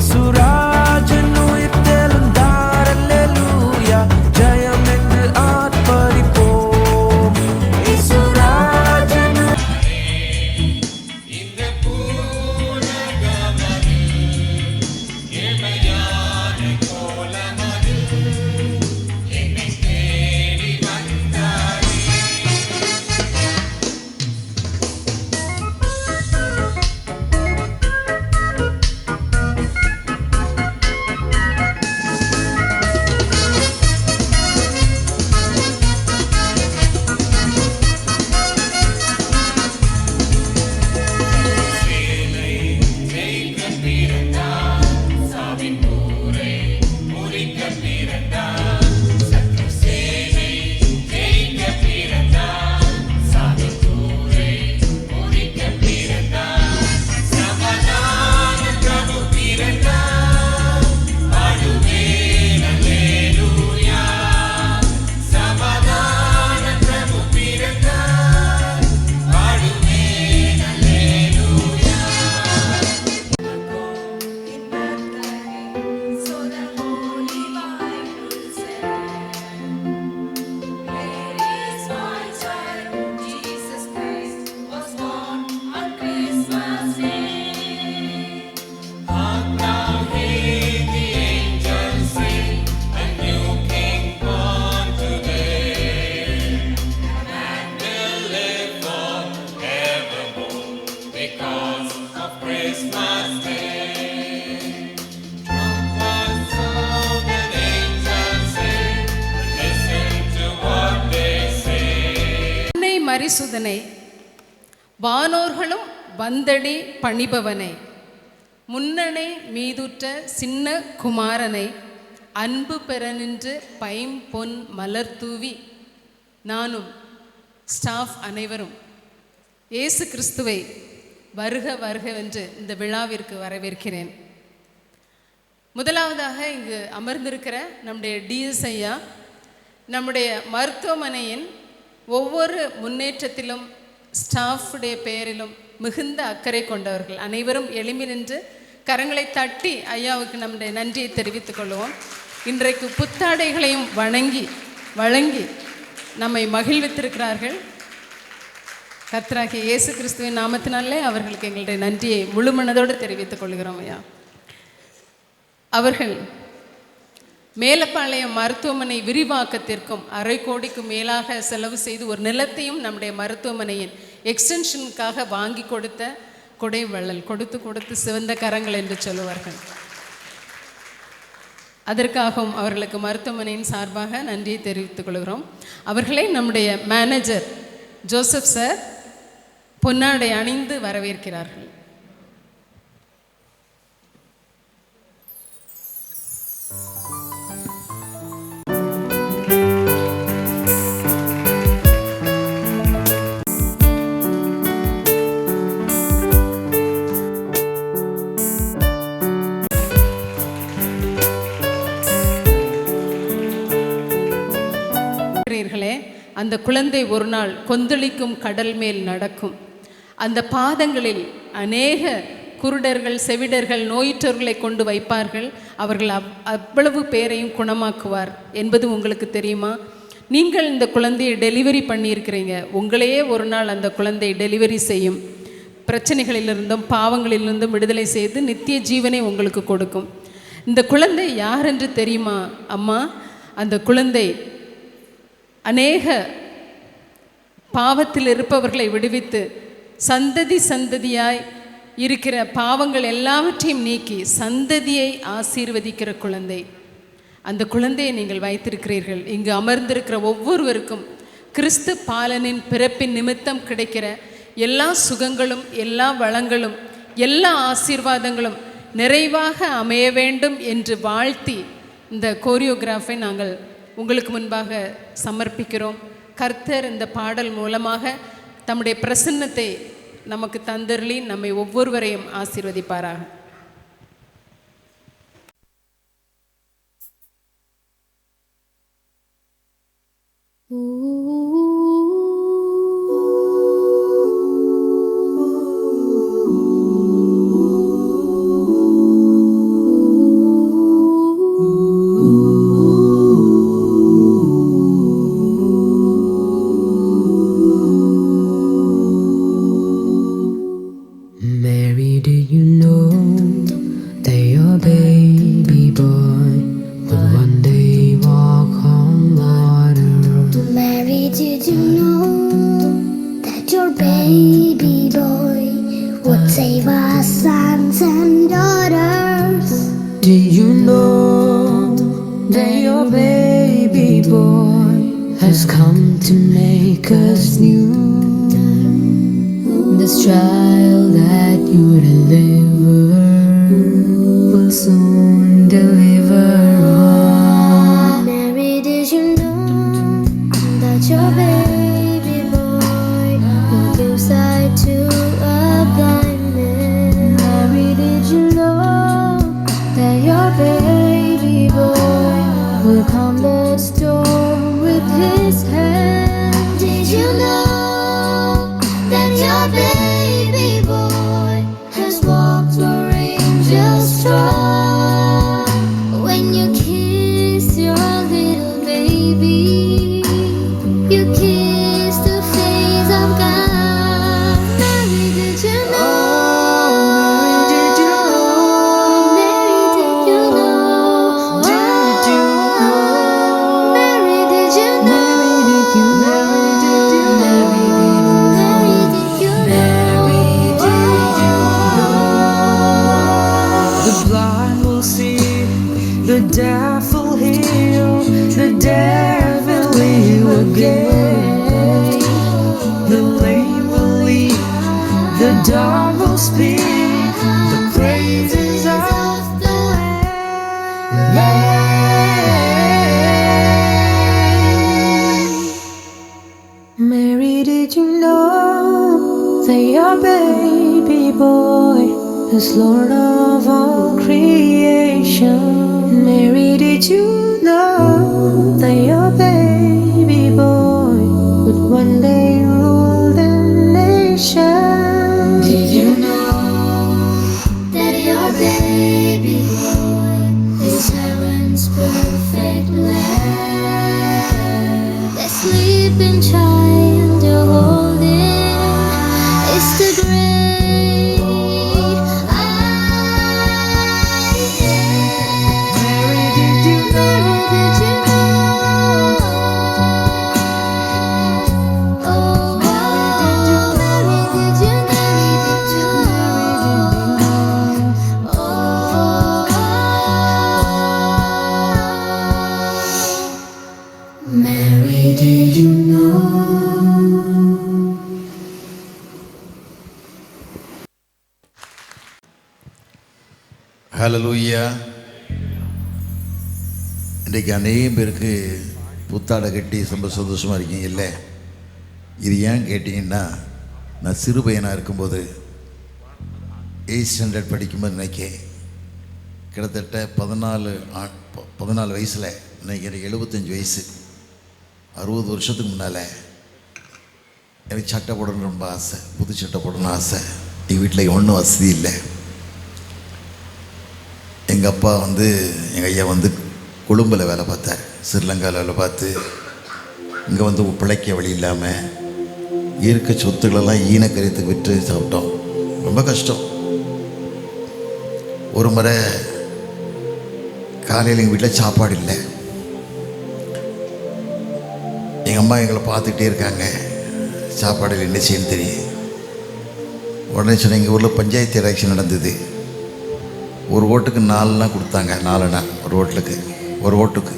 இயேசுராஜன் உயிர்த்தெழுந்தார், அல்லேலூயா, ஜெயம் என்று ஆர்ப்பரிப்போம். இயேசுராஜன் இந்த பூலகமது ஏழ்மையான கோலமது என்னை தேடி வந்தாரே. சேனை ஜெயிக்க பிறந்தார், சாவின் போரை முறிக்க பிறந்தார். சத்ரு சேனை ஜெயிக்க பிறந்தார், சாவின் போரை முறிக்க பிறந்தார். சமாதான பிரபு பிறந்தார், பாடுவேன் அல்லேலூயா. சமாதான பிரபு பிறந்தார், பாடுவேன் அல்லேலூயா. In Bethlehem, so the Holy Bible said, "Where is my child? Jesus Christ was born on Christmas Day." Hark now, hear the angels sing, a new King born today. Man will live forevermore because of Christmas Day. Trumpets sound and angels sing, listen to what they say. அன்னை மரிசுதனை வானோர்களும் வந்தடி பணிபவனை, முன்னணை மீதுற்ற சின்ன குமாரனை, அன்பு பெற நின்று பைம்பொன் மலர் தூவி, நானும் staff அனைவரும் இயேசு கிறிஸ்துவை வருக வருகவென்று இந்த விழாவிற்கு வரவேற்கிறேன். முதலாவதாக இங்கு அமர்ந்திருக்கிற நம்முடைய டிஎஸ் ஐயா நம்முடைய மருத்துவமனையின் ஒவ்வொரு முன்னேற்றத்திலும் ஸ்டாஃபுடைய பெயரிலும் மிகுந்த அக்கறை கொண்டவர்கள். அனைவரும் எழும்பி நின்று கரங்களை தட்டி ஐயாவுக்கு நம்முடைய நன்றியை தெரிவித்துக் கொள்வோம். இன்றைக்கு புத்தாடைகளையும் வழங்கி நம்மை மகிழ்வித்திருக்கிறார்கள். கர்த்தராகிய இயேசு கிறிஸ்துவின் நாமத்தினாலே அவர்களுக்கு எங்களுடைய நன்றியை முழு மனதோடு தெரிவித்துக் கொள்கிறோம் ஐயா. அவர்கள் மேலப்பாளையம் மருத்துவமனை விரிவாக்கத்திற்கும் 1/2 கோடிக்கு மேலாக செலவு செய்து ஒரு நிலத்தையும் நம்முடைய மருத்துவமனையின் எக்ஸ்டென்ஷனுக்காக வாங்கி கொடுத்த கொடை வள்ளல், கொடுத்து சிவந்த கரங்கள் என்று சொல்லுவார்கள். அதற்காகவும் அவர்களுக்கு மருத்துவமனையின் சார்பாக நன்றியை தெரிவித்துக் கொள்கிறோம். அவர்களை நம்முடைய மேனேஜர் ஜோசப் சார் பொன்னாடை அணிந்து வரவேற்கிறார்கள். அந்த குழந்தை ஒரு நாள் கொந்தளிக்கும் கடல் மேல் நடக்கும். அந்த பாதங்களில் அநேக குருடர்கள், செவிடர்கள், நோயுற்றவர்களை கொண்டு வைப்பார்கள். அவர்கள் அவ்வளவு பேரையும் குணமாக்குவார் என்பது உங்களுக்கு தெரியுமா? நீங்கள் இந்த குழந்தையை டெலிவரி பண்ணியிருக்கிறீங்க. உங்களையே ஒரு நாள் அந்த குழந்தை டெலிவரி செய்யும். பிரச்சனைகளிலிருந்தும் பாவங்களிலிருந்தும் விடுதலை செய்து நித்திய ஜீவனை உங்களுக்கு கொடுக்கும். இந்த குழந்தை யார் என்று தெரியுமா அம்மா? அந்த குழந்தை அநேக பாவத்தில் இருப்பவர்களை விடுவித்து சந்ததியாய் இருக்கிற பாவங்கள் எல்லாவற்றையும் நீக்கி சந்ததியை ஆசீர்வதிக்கிற குழந்தை. அந்த குழந்தையை நீங்கள் வைத்திருக்கிறீர்கள். இங்கு அமர்ந்திருக்கிற ஒவ்வொருவருக்கும் கிறிஸ்து பாலனின் பிறப்பின் நிமித்தம் கிடைக்கிற எல்லா சுகங்களும், எல்லா வளங்களும், எல்லா ஆசீர்வாதங்களும் நிறைவாக அமைய வேண்டும் என்று வாழ்த்தி இந்த கோரியோகிராஃபை நாங்கள் உங்களுக்கு முன்பாக சமர்ப்பிக்கிறோம். கர்த்தர் இந்த பாடல் மூலமாக தம்முடைய பிரசன்னத்தை நமக்கு தந்தருளி நம்மை ஒவ்வொருவரையும் ஆசீர்வதிப்பாராக. Did you know that your baby boy has come to make us new? This child that you deliver will soon deliver on. Mary, did you know that your baby boy will give sight to a blind man? Mary, did you know that your baby boy will calm the storm with his hand? Did you know that your baby boy has walked where angels trod? When you kiss your little baby, you kiss the face of God. Mary, did you know? Mary, did you know? Mary, did you know? Did you know? Mary, did you know? Mary, did you know? Mary, did you know? Mary, did you know? The blind will see, the deaf will hear, the deaf will live again. The lame will leap, the dumb will speak, the praises of the Lamb. Mary, did you know that your baby boy is Lord of all creation? Mary, did you know that your baby boy would one day rule the nation? Did you know that your baby boy is heaven's perfect lamb? That sleeping child you're holding is the great I am. Mary, did you know? Mary, did you know? Oh, Mary, did you know? Mary, did you know? ஹல்லேலூயா. இன்றைக்கி அநேகம் பேருக்கு புத்தாடை கட்டி ரொம்ப சந்தோஷமாக இருக்கீங்க இல்லை? இது ஏன் கேட்டிங்கன்னா, நான் சிறு பையனாக இருக்கும்போது 8th ஸ்டாண்டர்ட் படிக்கும்போது நினைக்கேன், கிட்டத்தட்ட 14 வயசில், இன்னைக்கு எனக்கு 75 வயசு, 60 வருஷத்துக்கு முன்னால் எனக்கு சட்டை போடணும்னு ரொம்ப ஆசை, புது சட்டை போடணும்னு ஆசை. எங்கள் வீட்டில் ஒன்றும் வசதி இல்லை. எங்கள் அப்பா எங்கள் ஐயா கொழும்பில் வேலை பார்த்தார், ஸ்ரீலங்காவில் வேலை பார்த்து இங்கே பிழைக்க வழி இல்லாமல் இருக்க சொத்துக்களெல்லாம் ஈனக்கரியத்துக்கு விற்று சாப்பிட்டோம். ரொம்ப கஷ்டம். ஒரு முறை காலையில் எங்கள் வீட்டில் சாப்பாடு இல்லை. எங்கள் அம்மா எங்களை பார்த்துக்கிட்டே இருக்காங்க, சாப்பாடு என்ன செய்யணும் தெரியும். உடனே சொன்ன, எங்கள் ஊரில் பஞ்சாயத்து எலெக்ஷன் நடந்தது. ஒரு ஓட்டுக்கு 4 கொடுத்தாங்க, 4 ஒரு ஓட்டுக்கு.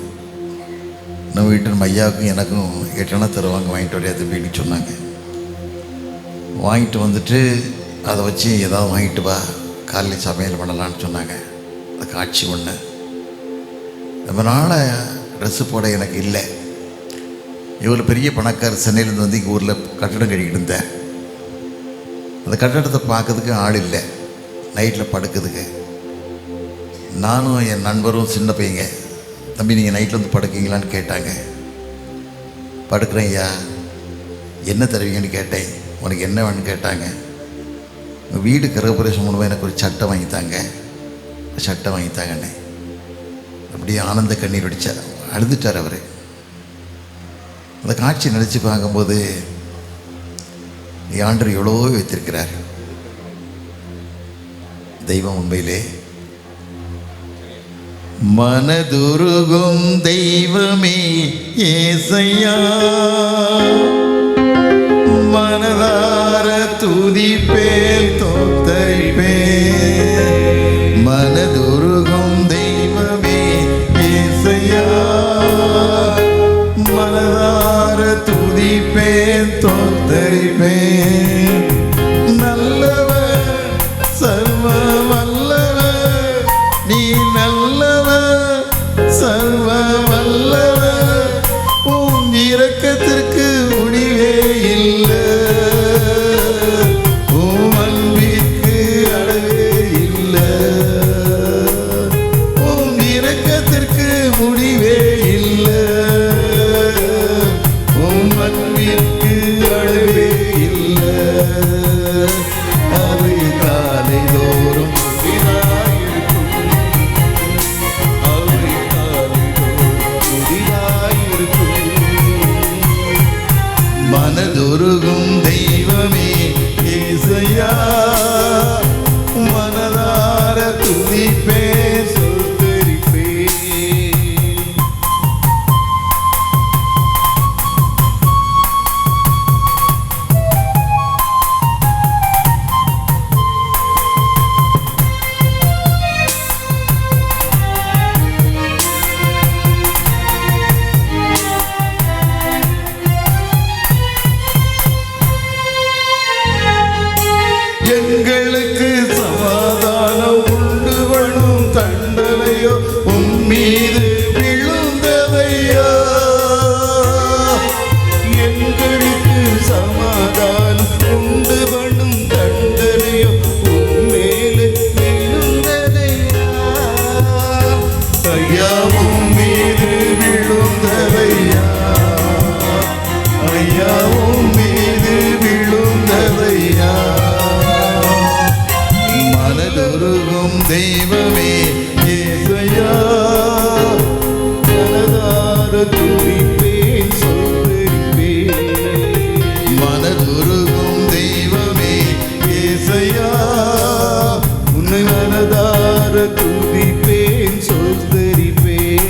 நம்ம வீட்டு நம்ம ஐயாவுக்கும் எனக்கும் 8 தருவாங்க, வாங்கிட்டு வரையாது அப்படின்னு சொன்னாங்க. வாங்கிட்டு வந்துட்டு அதை வச்சு ஏதாவது வாங்கிட்டு வா, காலையில் சமையல் பண்ணலான்னு சொன்னாங்க. அது காட்சி ஒன்று. ரொம்ப நாள் ட்ரெஸ்ஸு போட எனக்கு இல்லை. இவ்வளோ பெரிய பணக்கார சென்னையிலேருந்து எங்கள் ஊரில் கட்டடம் கட்டிக்கிட்டு இருந்தேன். அந்த கட்டடத்தை பார்க்கறதுக்கு ஆள் இல்லை, நைட்டில் படுக்கிறதுக்கு. நானும் என் நண்பரும் சின்ன பையங்க, தம்பி நீங்கள் நைட்டில் படுக்கீங்களான்னு கேட்டாங்க. படுக்கிறேன் ஐயா. என்ன தருவீங்கன்னு கேட்டேன். உனக்கு என்ன வேணும்னு கேட்டாங்க. உங்கள் வீடு கிரகப்பிரவேசம் பண்ணும்போது எனக்கு ஒரு சட்டை வாங்கித்தாங்க, சட்டை வாங்கித்தாங்கண்ணே. அப்படியே ஆனந்த கண்ணீர் வடித்தார், அழுதுட்டார் அவர். அந்த காட்சி நினச்சி பார்க்கும்போது ஆண்டவர் எவ்வளோ வைத்திருக்கிறார். தெய்வம் உண்மையிலே மனதுருகும் தெய்வமே ஏசையா, மனதார துதிப்பேன் தோத்தரிப்பேன். மனதுருகும் தெய்வம் நீ நல்லவர், சர்வ வல்லவர், உன் இரக்கத்திற்கு முடிவே இல்லை, உன் அன்பிற்கு அளவே இல்லை, உன் இரக்கத்திற்கு முடிவே இல்லை, உன் அன்பிற்கு அளவே இல்லை. அவை காலைதோறும் புதிதாயிருக்கும், அவை காலைதோறும் புதிதாயிருக்கும். மனதுருகும் தெய்வமே இயேசையா, மனதார துதிப்பே சொல்லிப்பே. எங்களுக்கு சமாதானம் உண்டு பண்ணும் தண்டனையோ உன் மீது விழுந்ததையா, எங்களுக்கு சமாதானம் உண்டு பண்ணும் தண்டனையோ உன் மேலே விழுந்ததையா, ஐயா உன் மீது விழுந்ததையா, ஐயா உன் மீது விழுந்ததையா. மனதுருகும் தெய்வமே இயேசையா, மனதார துதிப்பேன் சொல்லிப்பேன். மனதுருகும் தெய்வமே இயேசையா, உன்னை மனதார துதிப்பேன் சொல்லிப்பேன்.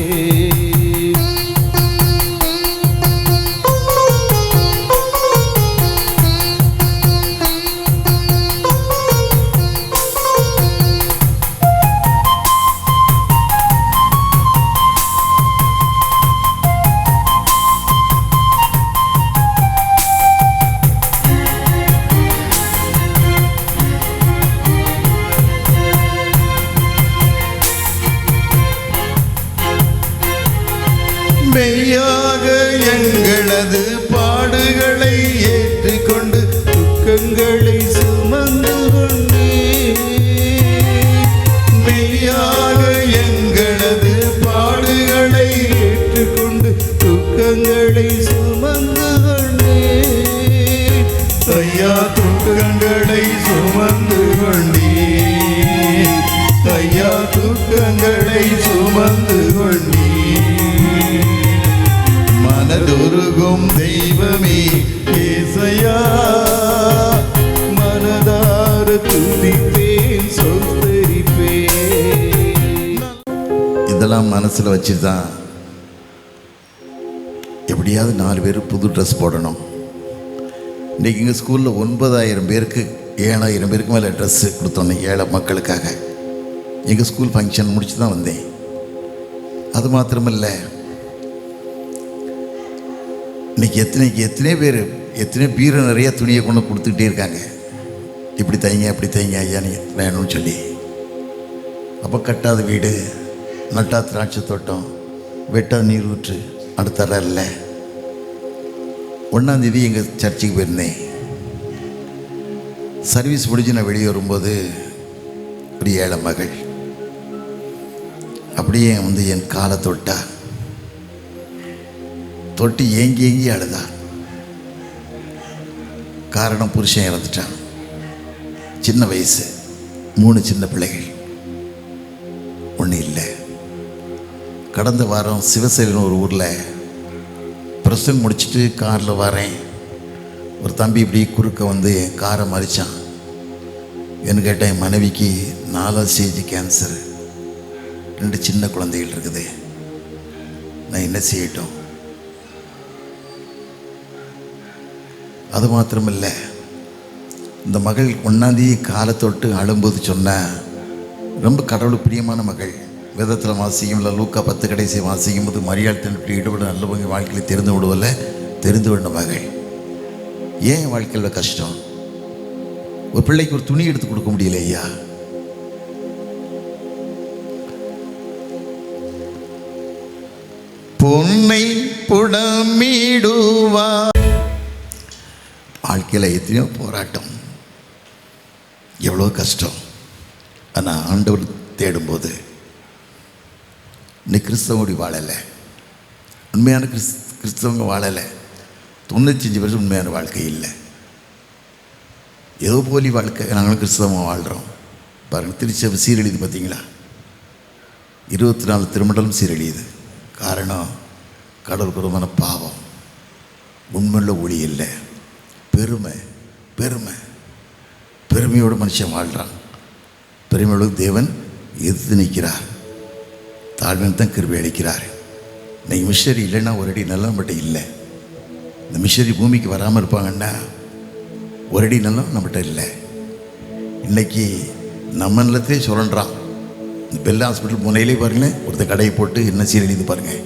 மெய்யாக எங்களது பாடுகளை ஏற்றுக்கொண்டு துக்கங்களை சுமந்து கொண்டே, மெய்யாக எங்களது பாடுகளை ஏற்றுக்கொண்டு துக்கங்களை சுமந்து கொண்டே, ஐயா துக்கங்களை சுமந்து கொண்டே, ஐயா துக்கங்களை சுமந்து கொண்டே. மனதுருகும் தெய்வமே இயேசையா, மனதார துதிப்பேன் சொல்லிப்பேன். இதெல்லாம் மனசில் வச்சு தான் எப்படியாவது 4 பேர் புது ட்ரெஸ் போடணும். இன்றைக்கி எங்கள் ஸ்கூலில் 9,000 பேருக்கு 7,000 பேருக்கு மேலே ட்ரெஸ்ஸு கொடுத்தோன்னே ஏழை மக்களுக்காக. எங்கள் ஸ்கூல் ஃபங்க்ஷன் முடிச்சு தான் வந்தேன். அது மாத்திரமில்ல, இன்றைக்கி எத்தனை பேர் நிறைய துணியை கொண்டு கொடுத்துக்கிட்டே இருக்காங்க. இப்படி தைங்க அப்படி தைங்க ஐயா வேணும்னு சொல்லி. அப்போ கட்டாத வீடு, நட்டா திராட்சை தோட்டம், வெட்டாத நீர் ஊற்று அடுத்த இல்லை. 1ஆம் தேதி எங்கள் சர்ச்சுக்கு போயிருந்தேன். சர்வீஸ் முடிஞ்சு நான் வெளியே வரும்போது ஒரு ஏழை மகள் அப்படியே என் காலை தொட்டு ஏங்கி அழுதா. காரணம் புருஷன் இறந்துட்டான். சின்ன வயசு, 3 சின்ன பிள்ளைகள், ஒன்றும் இல்லை. கடந்த வாரம் சிவசேரின்னு ஒரு ஊரில் பிரசங்கம் முடிச்சுட்டு காரில் வரேன். ஒரு தம்பி இப்படி குறுக்க வந்து என் காரை மறிச்சான். என்ன கேட்டேன், என் மனைவிக்கு 4ஆவது ஸ்டேஜ் கேன்சர், 2 சின்ன குழந்தைகள் இருக்குது, நான் என்ன செய்யட்டும்? அது மாத்திரமில்லை, இந்த மகள் 1ஆம் தேதி காலை தொட்டு அழும்போது சொன்ன ரொம்ப கடவுளுக்கு பிரியமான மகள். வேதத்தில் வாசிக்கும் இல்லை, லூக்கா 10 கடைசி வாசிக்கும் போது மரியாள் தன்னுடைய ஈடுபட நல்லவங்க வாழ்க்கையில் தெரிந்து விடுவதில்ல, தெரிந்து விட மகள். ஏன் வாழ்க்கையில் கஷ்டம்? ஒரு பிள்ளைக்கு ஒரு துணி எடுத்து கொடுக்க முடியல ஐயா. பொன்னை புடமிடுவார். வாழ்க்கையில் எத்தனையோ போராட்டம், எவ்வளோ கஷ்டம். ஆனால் ஆண்டவர் தேடும்போது இன்னைக்கு கிறிஸ்தவடி வாழலை, உண்மையான கிறிஸ்தவங்க வாழலை. 95% உண்மையான வாழ்க்கை இல்லை, ஏதோ போலி வாழ்க்கை. நாங்களும் கிறிஸ்தவமாக வாழ்கிறோம். பாருங்கள், திருச்சபை சீரழியுது பார்த்தீங்களா? 24 திருமண்டலம் சீரழியுது. காரணம் கடவுளுக்குறமான பாவம், உண்மையுள்ள ஒளி இல்லை, பெருமை. பெருமை பெருமையோடு மனுஷன் வாழ்கிறான். பெருமையோடு தேவன் எதிர்த்து நிற்கிறார். தாழ்மையில் தான் கிருபை அளிக்கிறார். இன்னைக்கு மிஷனரி இல்லைன்னா ஒரு அடி நல்ல நம்மகிட்ட இல்லை. இந்த மிஷனரி பூமிக்கு வராமல் இருப்பாங்கன்னா ஒரு அடி நல்லா நம்மகிட்ட இல்லை. இன்றைக்கி நம்ம நிலத்தையே சுரண்டான். இந்த பெல் ஹாஸ்பிட்டல் முனையிலே பாருங்களேன், ஒருத்தர் கடையை போட்டு என்ன சீரழிது பாருங்கள்.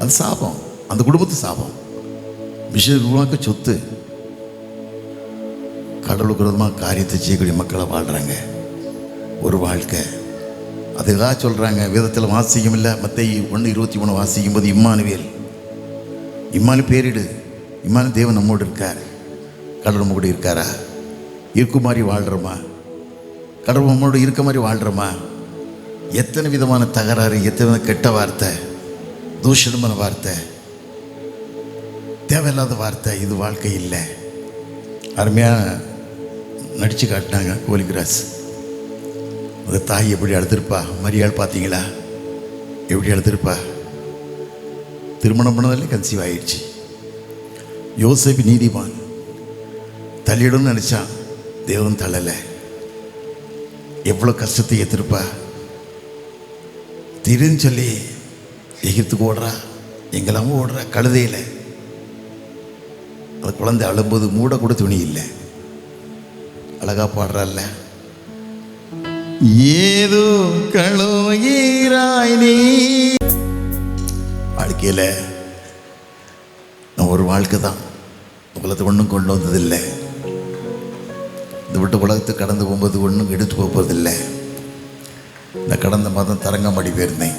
அது சாபம், அந்த குடும்பத்து சாபம். மிஷனரி உருவாக்க சொத்து. கடவுளுக்கு விரோதமாக காரியத்தை செய்யக்கூடிய மக்களை வாழ்கிறாங்க. ஒரு வாழ்க்கை அதுக்காக சொல்கிறாங்க. வேதத்தில் வாசிக்கும் இல்லை, மத்தேயு 1:23 வாசிக்கும் போது இம்மானு பேரிடு. இம்மானு தேவன் நம்மோடு இருக்கார். கடவுள் நம்ம கூட இருக்காரா? இருக்கும் மாதிரி வாழ்கிறோமா? கடவுள் நம்மோடு இருக்க மாதிரி வாழ்கிறோமா? எத்தனை விதமான தகராறு, எத்தனை கெட்ட வார்த்தை, தூஷணமான வார்த்தை, தேவையில்லாத வார்த்தை. இது வாழ்க்கை இல்லை. அருமையாக நடித்து காட்டினாங்க கோலிகிராஸ். அந்த தாய் எப்படி அழுதுருப்பா, மரியாள் பார்த்தீங்களா? எப்படி அழுதுருப்பா? திருமணம் பண்ணதில்லை, கன்சீவ் ஆயிடுச்சு. யோசேப்பு நீதிமான், தள்ளிடணும்னு நினச்சான், தேவன் தள்ளலை. எவ்வளோ கஷ்டத்தை ஏற்றிருப்பா. திடீர்னு சொல்லி எகிப்துக்கு ஓடுறா, எங்கெல்லாமோ ஓடுறா கழுதையில். அது குழந்தை அழும்போது மூட கூட துணி இல்லை. அழகா பாடுறாள்ல, ஏதோ கழுகிறாய் நீ. வாழ்க்கையில் ஒரு வாழ்க்கை தான், உலகத்தை ஒன்றும் கொண்டு வந்ததில்லை. இந்த விட்டு உலகத்தை கடந்து போகும்போது ஒன்றும் எடுத்து போகிறதில்லை. நான் கடந்த மாதம் தரங்கம்பாடி போயிருந்தேன்.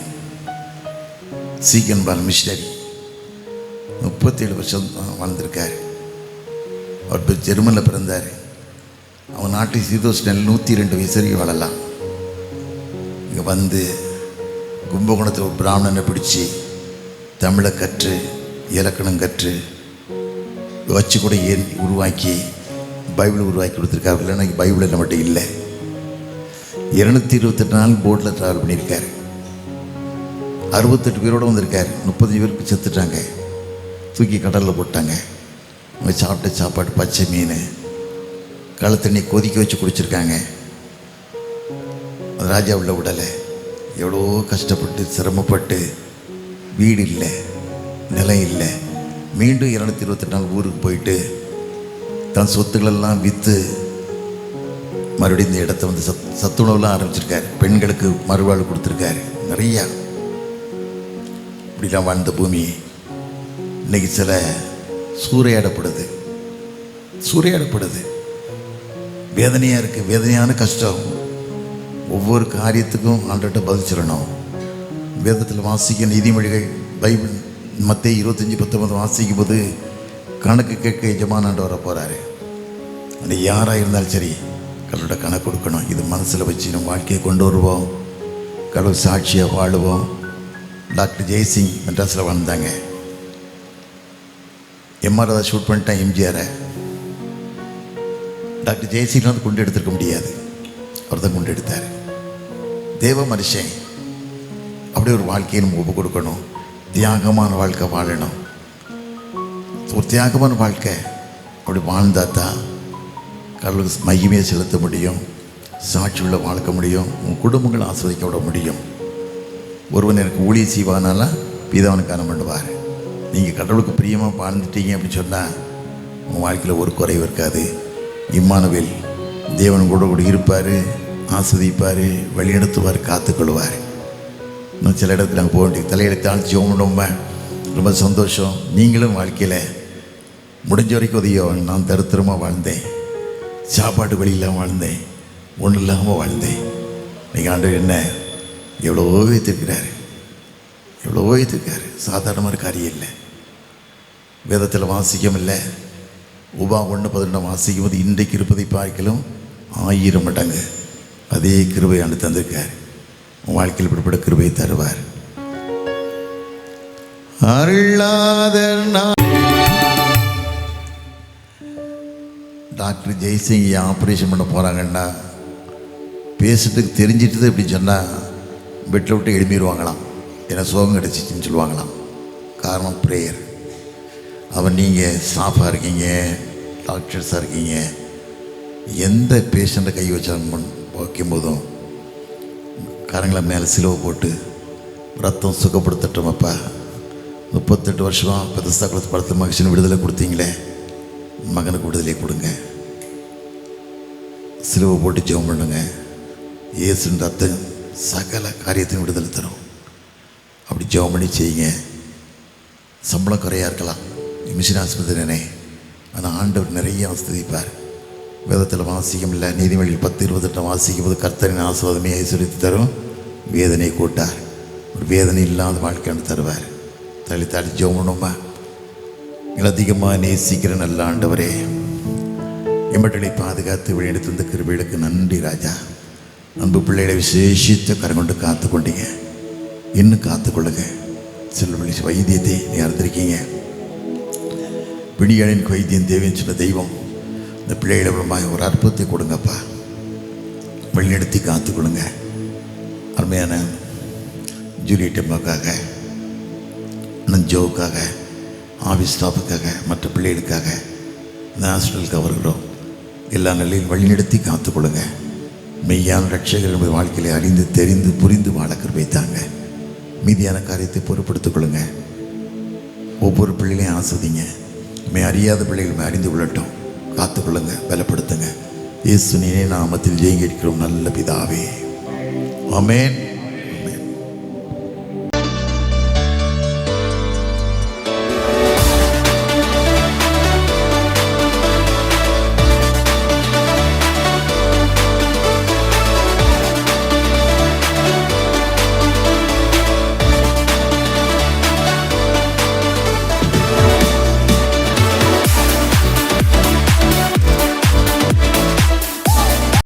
சீக்கன்பால் மிஷனரி 37 வருஷம் வாழ்ந்திருக்கார். அவர் பேர் ஜெர்மனில் பிறந்தார். அவன் நாட்டு சீதோஷ்ணல் 102 வயசு வரைக்கும் வாழலாம். இங்கே வந்து கும்பகோணத்தில் ஒரு பிராமணனை பிடிச்சி தமிழை கற்று இலக்கணம் கற்று வச்சு கூட ஏன் உருவாக்கி பைபிள் உருவாக்கி கொடுத்துருக்காரு. இல்லைன்னா பைபிள் நம்மகிட்ட இல்லை. 228 நாள் போட்டில் ட்ராவல் பண்ணியிருக்காரு. 68 பேரோடு வந்திருக்கார். 35 பேருக்கு செத்துட்டாங்க, தூக்கி கடலில் போட்டாங்க. அவங்க சாப்பிட்ட சாப்பாடு பச்சை மீன், களை தண்ணி கொதிக்க வச்சு குடிச்சிருக்காங்க. அது ராஜா உள்ள விடலை. எவ்வளோ கஷ்டப்பட்டு சிரமப்பட்டு, வீடு இல்லை, நிலம் இல்லை. மீண்டும் 228 நாள் ஊருக்கு போயிட்டு தன் சொத்துக்களெல்லாம் விற்று மறுபடியும் இந்த இடத்த வந்து சத்துணவுலாம் ஆரம்பிச்சிருக்காரு. பெண்களுக்கு மறுவாழ்வு கொடுத்துருக்காரு. நிறையா இப்படிலாம் வாழ்ந்த பூமி இன்றைக்கி சில சூறையாடப்படுது. வேதனையாக இருக்குது, வேதனையான கஷ்டம். ஒவ்வொரு காரியத்துக்கும் ஆண்டவர்கிட்ட பதிச்சிடணும். வேதத்தில் வாசிக்க நீதிமொழிகள், பைபிள் மத்தேயு 25:19 வாசிக்கும் போது கணக்கு கேட்க எஜமான ஆண்டவர் வர போகிறாரு. அந்த யாராக இருந்தாலும் சரி கடவுளோட கணக்கு கொடுக்கணும். இது மனசில் வச்சு நம்ம வாழ்க்கையை கொண்டு வருவோம். கடவுள் சாட்சியாக வாழுவோம். டாக்டர் ஜெய்சிங் மெட்ராஸில் வாழ்ந்தாங்க. எம்ஆர் அதை ஷூட் பண்ணிட்டான் எம்ஜிஆரை. டாக்டர் ஜெய்சிங்லாம் வந்து கொண்டு எடுத்துருக்க முடியாது, அவர் தான் கொண்டு எடுத்தார். தேவ மனுஷன். அப்படி ஒரு வாழ்க்கையை நம்ம ஒப்பு கொடுக்கணும். தியாகமான வாழ்க்கை வாழணும். ஒரு தியாகமான வாழ்க்கை அப்படி வாழ்ந்தால் தான் கடவுளுக்கு மகிமையை செலுத்த முடியும், சாட்சி உள்ள வாழ்க்க முடியும், உன் குடும்பங்களை ஆஸ்வதிக்க விட முடியும். ஒருவன் எனக்கு ஊழியம் செய்வானால பிதாவனுக்கு காண பண்ணுவார். நீங்கள் கடவுளுக்கு பிரியமாக வாழ்ந்துட்டீங்க அப்படின்னு சொன்னால் உங்கள் வாழ்க்கையில் ஒரு குறைவு இருக்காது. இம்மானுவேல் தேவன் கூட இருப்பார், ஆஸ்வதிப்பார், வழிநடத்துவார், காத்துக்கொள்வார். இன்னும் சில இடத்துல நாங்கள் போக வேண்டிய தலையெடுத்தாலும் ஜோம் ரொம்ப சந்தோஷம். நீங்களும் வாழ்க்கையில் முடிஞ்ச வரைக்கும் உதவியோ. நான் தருத்திரமாக வாழ்ந்தேன், சாப்பாட்டு வழி இல்லாமல் வாழ்ந்தேன், ஒன்றும் இல்லாமல் வாழ்ந்தேன். நீங்கள் ஆண்டவர் என்ன எவ்வளோ வைத்திருக்கிறார். எவ்வளவோ இருக்கார். சாதாரணமாக காரியம் இல்லை. வேதத்தில் வாசிக்கமில்லை. உபா 1:12 வாசிக்கும் போது இன்றைக்கு இருப்பதை பார்க்கலும் 1000 மடங்கு அதே கிருபை ஆண்டு தந்திருக்கார். உன் வாழ்க்கையில் இப்படிப்பட்ட கிருபையை தருவார். அருளாத டாக்டர் ஜெய்சிங் ஆப்ரேஷன் பண்ண போகிறாங்கன்னா பேஷண்ட்டுக்கு தெரிஞ்சிட்டு இப்படி சொன்னால் பெட்டில் விட்டு எழுப்பிடுவாங்களாம். ஏன்னா சோகம் கிடச்சிச்சின்னு சொல்லுவாங்களாம். காரணம் ப்ரேயர். அவன் நீங்கள் ஸ்டாஃபாக இருக்கீங்க, டாக்டர்ஸாக இருக்கீங்க, எந்த பேஷண்ட்டை கை வைக்கும்போதும் கரங்களை மேலே சிலுவை போட்டு ரத்தம் சுகப்படுத்தட்டோமப்பா. 38 வருஷமாக பெருசா குளத்து படத்தில் மகிழ்ச்சின்னு விடுதலை கொடுத்தீங்களே, மகனுக்கு விடுதலை கொடுங்க. சிலுவை போட்டு ஜெபம் பண்ணுங்க. இயேசுன்ற ரத்தம் சகல காரியத்தையும் விடுதலை தரும். அப்படி ஜெபம் பண்ணி செய்யுங்க. சம்பளம் குறையாக இருக்கலாம், மிஷின் ஆஸ்பத்திரினே, ஆனால் ஆண்டவர் நிறைய ஆஸ்வதிப்பார். வேதத்தில் வாசிக்கும் இல்லை, நீதிமொழியில் 10:28 வாசிக்கும் போது கர்த்தரின் ஆசீர்வாதமே ஐஸ்வரியத்தை தரும், வேதனை கூட்டார். ஒரு வேதனை இல்லாத வாழ்க்கைன்னு தருவார். தள்ளி ஜெபம் பண்ணுமா. அதிகமாக நேசிக்கிற நல்ல ஆண்டவரே, எம்பட்டலை பாதுகாத்து வழியெடுத்து இந்த கிருபைகளுக்கு நன்றி ராஜா. அன்பு பிள்ளைகளை விசேஷித்த கரம் கொண்டு காத்து கொண்டீங்க. இன்னும் காத்துக்கொள்ளுங்க. செல்வழி வைத்தியத்தை நீ அறிந்திருக்கீங்க. பிணிகளின் வைத்தியம் தேவைன்னு சொன்ன தெய்வம் இந்த பிள்ளைகளை ஒரு அற்புதத்தை கொடுங்கப்பா. வழிநடத்தி காத்துக்கொள்ளுங்க. அருமையான ஜூலியட் அம்மாவுக்காக, ஜோவுக்காக, ஆஃபீஸ் ஸ்டாஃபுக்காக, மற்ற பிள்ளைகளுக்காக, இந்த ஹாஸ்பிட்டலுக்கு அவர்களும் எல்லா நிலையிலும் வழிநடத்தி காத்துக்கொள்ளுங்க. மெய்யான ரட்சகர் என்பது வாழ்க்கையில் அறிந்து தெரிந்து புரிந்து வாழ கிருபை தாங்க. மீதியான காரியத்தை பொறுப்படுத்திக் கொள்ளுங்க. ஒவ்வொரு பிள்ளைகளையும் ஆஸ்வதிங்க. அறியாத பிள்ளைகளுமே அறிந்து கொள்ளட்டும். காத்துக்கொள்ளுங்க, பலப்படுத்துங்க. இயேசுவின் நாமத்தில் ஜெயம் கேட்கிறோம் நல்ல பிதாவே. ஆமென்.